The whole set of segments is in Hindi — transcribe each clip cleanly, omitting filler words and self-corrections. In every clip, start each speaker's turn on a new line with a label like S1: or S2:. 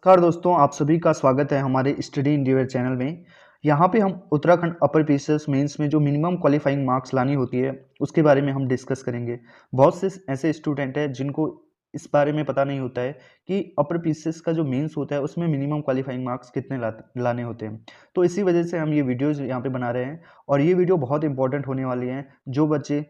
S1: नमस्कार दोस्तों, आप सभी का स्वागत है हमारे स्टडी इंडिविजुअल चैनल में। यहाँ पे हम उत्तराखंड अपर पीसीएस मेंस में जो मिनिमम क्वालिफाइंग मार्क्स लानी होती है उसके बारे में हम डिस्कस करेंगे। बहुत से ऐसे स्टूडेंट हैं जिनको इस बारे में पता नहीं होता है कि अपर पीसीएस का जो मेंस होता है उसमें मिनिमम क्वालिफाइंग मार्क्स कितने लाने होते हैं। तो इसी वजह से हम ये वीडियोज़ यहाँ पे बना रहे हैं और ये वीडियो बहुत इंपॉर्टेंट होने वाली हैं जो बच्चे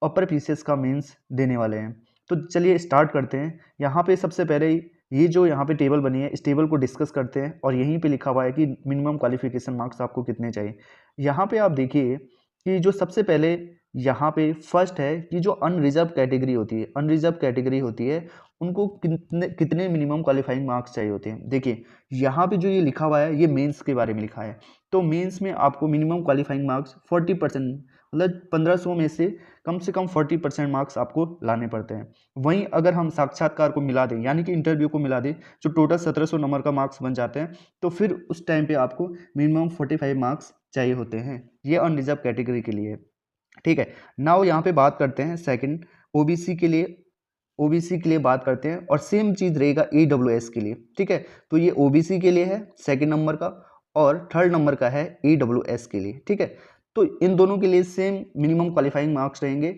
S1: अपर पीसीएस का मेंस देने वाले हैं। तो चलिए स्टार्ट करते हैं। यहाँ पे सबसे पहले ही ये जो यहाँ पे टेबल बनी है इस टेबल को डिस्कस करते हैं और यहीं पे लिखा हुआ है कि मिनिमम क्वालिफिकेशन मार्क्स आपको कितने चाहिए। यहाँ पे आप देखिए कि जो सबसे पहले यहाँ पे फर्स्ट है कि जो अनरिजर्व कैटेगरी होती है उनको कितने कितने मिनिमम क्वालिफाइंग मार्क्स चाहिए होते हैं। देखिए यहाँ पे जो ये लिखा हुआ है ये मेंस के बारे में लिखा है। तो मेंस में आपको मिनिमम क्वालिफाइंग मार्क्स 40% मतलब 1500 में से कम 40% मार्क्स आपको लाने पड़ते हैं। वहीं अगर हम साक्षात्कार को मिला दें यानी कि इंटरव्यू को मिला दें जो टोटल 1700 नंबर का मार्क्स बन जाते हैं, तो फिर उस टाइम पे आपको मिनिमम 45 मार्क्स चाहिए होते हैं। ये अनरिजर्व कैटेगरी के लिए, ठीक है। नाउ यहाँ पे बात करते हैं सेकंड ओबीसी के लिए बात करते हैं और सेम चीज़ रहेगा ईडब्ल्यूएस के लिए, ठीक है। तो ये ओबीसी के लिए है सेकंड नंबर का और थर्ड नंबर का है ईडब्ल्यूएस के लिए, ठीक है। तो इन दोनों के लिए सेम मिनिमम क्वालिफाइंग मार्क्स रहेंगे।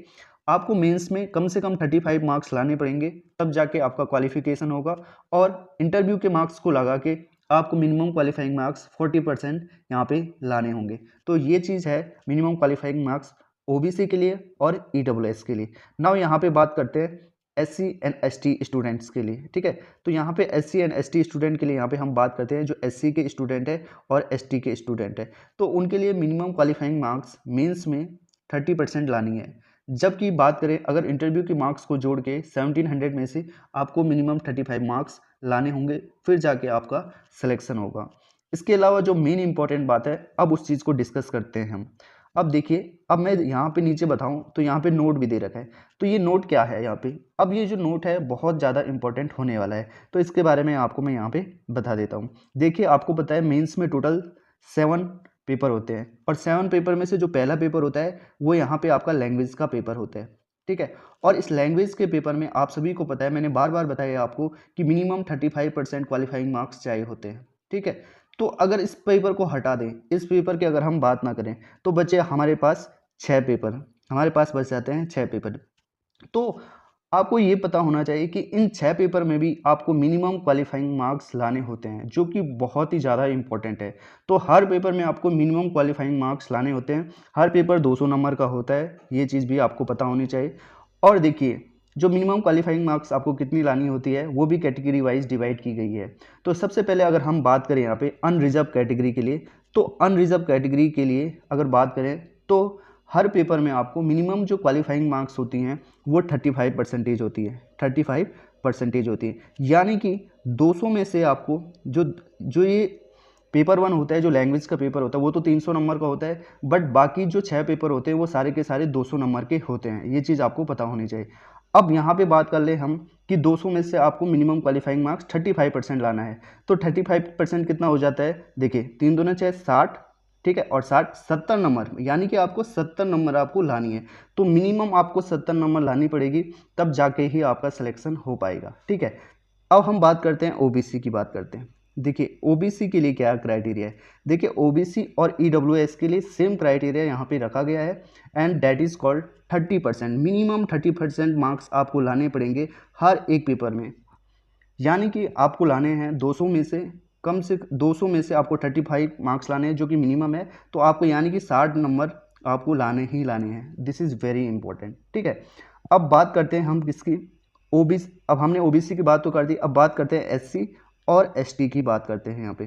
S1: आपको मेंस में कम से कम 35 मार्क्स लाने पड़ेंगे तब जाके आपका क्वालिफिकेशन होगा और इंटरव्यू के मार्क्स को लगा के आपको मिनिमम क्वालिफाइंग मार्क्स 40% यहाँ पे लाने होंगे। तो ये चीज़ है मिनिमम क्वालिफाइंग मार्क्स ओबीसी के लिए और ईडब्ल्यूएस के लिए। नाउ यहाँ पे बात करते हैं एससी एंड एसटी स्टूडेंट्स के लिए, ठीक है। तो यहाँ पे एससी एंड एसटी स्टूडेंट के लिए यहाँ पे हम बात करते हैं जो एससी के स्टूडेंट है और एसटी के स्टूडेंट है। तो उनके लिए मिनिमम क्वालिफाइंग मार्क्स मेंस में 30% लानी है। जबकि बात करें अगर इंटरव्यू के मार्क्स को जोड़ के 1700 में से आपको मिनिमम 35 मार्क्स लाने होंगे, फिर जाके आपका सिलेक्शन होगा। इसके अलावा जो मेन इंपॉर्टेंट बात है अब उस चीज़ को डिस्कस करते हैं हम। अब देखिए, अब मैं यहाँ पे नीचे बताऊँ तो यहाँ पे नोट भी दे रखा है। तो ये नोट क्या है यहाँ पे, अब ये जो नोट है बहुत ज़्यादा इंपॉर्टेंट होने वाला है, तो इसके बारे में आपको मैं यहाँ पे बता देता हूँ। देखिए आपको पता है मेंस में टोटल 7 पेपर होते हैं और 7 पेपर में से जो पहला पेपर होता है वो यहाँ पे आपका लैंग्वेज का पेपर होता है, ठीक है। और इस लैंग्वेज के पेपर में आप सभी को पता है, मैंने बार बार बताया आपको कि मिनिमम 35% क्वालिफाइंग मार्क्स चाहिए होते हैं, ठीक है। तो अगर इस पेपर को हटा दें, इस पेपर की अगर हम बात ना करें तो बचे हमारे पास 6 पेपर, हमारे पास बच जाते हैं 6 पेपर। तो आपको ये पता होना चाहिए कि इन 6 पेपर में भी आपको मिनिमम क्वालिफाइंग मार्क्स लाने होते हैं जो कि बहुत ही ज़्यादा इंपॉर्टेंट है। तो हर पेपर में आपको मिनिमम क्वालिफाइंग मार्क्स लाने होते हैं। हर पेपर 200 नंबर का होता है, ये चीज़ भी आपको पता होनी चाहिए। और देखिए जो मिनिमम क्वालिफाइंग मार्क्स आपको कितनी लानी होती है वो भी कैटेगरी वाइज डिवाइड की गई है। तो सबसे पहले अगर हम बात करें यहाँ पे अनरिजर्व कैटेगरी के लिए, तो अनरिजर्व कैटेगरी के लिए अगर बात करें तो हर पेपर में आपको मिनिमम जो क्वालिफाइंग मार्क्स होती हैं वो 35% होती है, 35% होती है। यानी कि 200 में से आपको जो जो ये पेपर 1 होता है, जो लैंग्वेज का पेपर होता है वो तो 300 नंबर का होता है, बट बाकी जो 6 पेपर होते हैं वो सारे के सारे 200 नंबर के होते हैं। ये चीज़ आपको पता होनी चाहिए। अब यहाँ पे बात कर ले हम कि 200 में से आपको मिनिमम क्वालिफाइंग मार्क्स 35% लाना है। तो 35% कितना हो जाता है, देखिए 3 दूना 6 60, ठीक है, और 60 70 नंबर, यानी कि आपको 70 नंबर आपको लानी है। तो मिनिमम आपको 70 नंबर लानी पड़ेगी तब जाके ही आपका सिलेक्शन हो पाएगा, ठीक है। अब हम बात करते हैं ओबीसी की बात करते हैं। देखिए ओबीसी के लिए क्या क्राइटेरिया है, देखिए ओबीसी और ईडब्ल्यूएस के लिए सेम क्राइटेरिया यहाँ पे रखा गया है and that is called 30%। Minimum 30% marks आपको लाने पड़ेंगे हर एक पेपर में। यानी कि आपको लाने हैं 200 में से, कम से 200 में से आपको 35 मार्क्स लाने हैं जो कि मिनिमम है। तो आपको यानी कि 60 नंबर आपको लाने ही लाने हैं। दिस इज़ वेरी इंपॉर्टेंट, ठीक है। अब बात करते हैं हम किसकी, ओबीसी। अब हमने ओबीसी की बात तो कर दी, अब बात करते हैं एससी और एसटी की बात करते हैं यहाँ पे,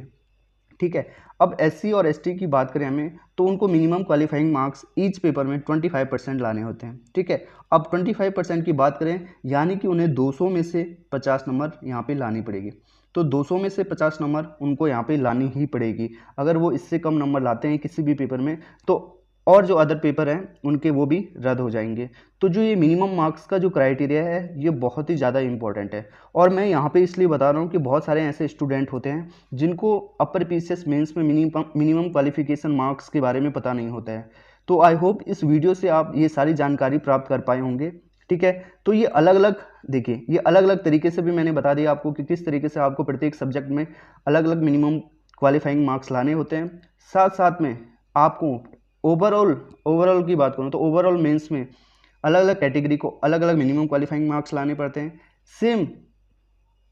S1: ठीक है। अब एससी और एसटी की बात करें हमें तो उनको minimum qualifying marks each paper में 25% लाने होते हैं, ठीक है। अब 25% की बात करें यानी कि उन्हें 200 में से 50 नंबर यहाँ पे लानी पड़ेगी। तो 200 में से 50 नंबर उनको यहाँ पे लानी ही पड़ेगी। अगर वो इससे कम नंबर लाते हैं किसी भी पेपर में तो और जो अदर पेपर हैं उनके वो भी रद्द हो जाएंगे। तो जो ये मिनिमम मार्क्स का जो क्राइटेरिया है ये बहुत ही ज़्यादा इंपॉर्टेंट है। और मैं यहाँ पे इसलिए बता रहा हूँ कि बहुत सारे ऐसे स्टूडेंट होते हैं जिनको अपर पीसीएस मेंस में मिनिमम क्वालिफिकेशन मार्क्स के बारे में पता नहीं होता है। तो आई होप इस वीडियो से आप ये सारी जानकारी प्राप्त कर पाए होंगे। ठीक है। तो ये अलग अलग, देखिए ये अलग अलग तरीके से भी मैंने बता दिया आपको कि किस तरीके से आपको प्रत्येक सब्जेक्ट में अलग अलग मिनिमम क्वालिफाइंग मार्क्स लाने होते हैं। साथ साथ में आपको ओवरऑल की बात करूँ तो ओवरऑल मेंस में अलग अलग कैटेगरी को अलग अलग मिनिमम क्वालिफाइंग मार्क्स लाने पड़ते हैं। सेम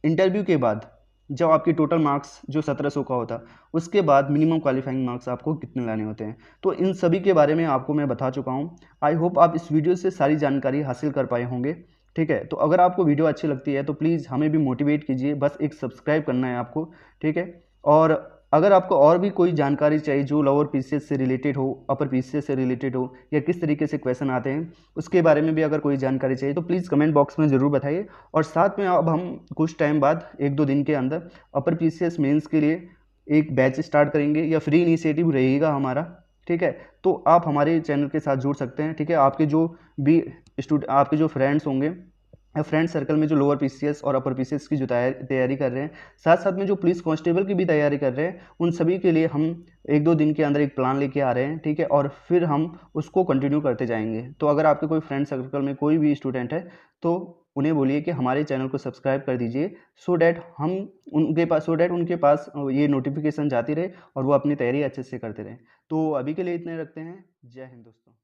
S1: इंटरव्यू के बाद जब आपकी टोटल मार्क्स जो 1700 का होता, उसके बाद मिनिमम क्वालिफाइंग मार्क्स आपको कितने लाने होते हैं, तो इन सभी के बारे में आपको मैं बता चुका हूँ। आई होप आप इस वीडियो से सारी जानकारी हासिल कर पाए होंगे। ठीक है, तो अगर आपको वीडियो अच्छी लगती है तो प्लीज़ हमें भी मोटिवेट कीजिए, बस एक सब्सक्राइब करना है आपको। ठीक है, और अगर आपको और भी कोई जानकारी चाहिए जो लोअर पीसीएस से रिलेटेड हो, अपर पीसीएस से रिलेटेड हो, या किस तरीके से क्वेश्चन आते हैं उसके बारे में भी अगर कोई जानकारी चाहिए तो प्लीज़ कमेंट बॉक्स में ज़रूर बताइए। और साथ में अब हम कुछ टाइम बाद 1-2 दिन के अंदर अपर पीसीएस मेंस के लिए एक बैच स्टार्ट करेंगे, या फ्री इनिशिएटिव रहेगा हमारा। ठीक है, तो आप हमारे चैनल के साथ जुड़ सकते हैं। ठीक है, आपके जो भी आपके जो फ्रेंड्स होंगे, फ्रेंड सर्कल में जो लोअर पीसीएस और अपर पीसीएस की जो तैयारी कर रहे हैं, साथ साथ में जो पुलिस कांस्टेबल की भी तैयारी कर रहे हैं, उन सभी के लिए हम 1-2 दिन के अंदर एक प्लान लेके आ रहे हैं। ठीक है, और फिर हम उसको कंटिन्यू करते जाएंगे। तो अगर आपके कोई फ्रेंड सर्कल में कोई भी स्टूडेंट है तो उन्हें बोलिए कि हमारे चैनल को सब्सक्राइब कर दीजिए, सो डैट उनके पास ये नोटिफिकेशन जाती रहे और वो अपनी तैयारी अच्छे से करते रहें। तो अभी के लिए इतने रखते हैं। जय हिंद दोस्तों।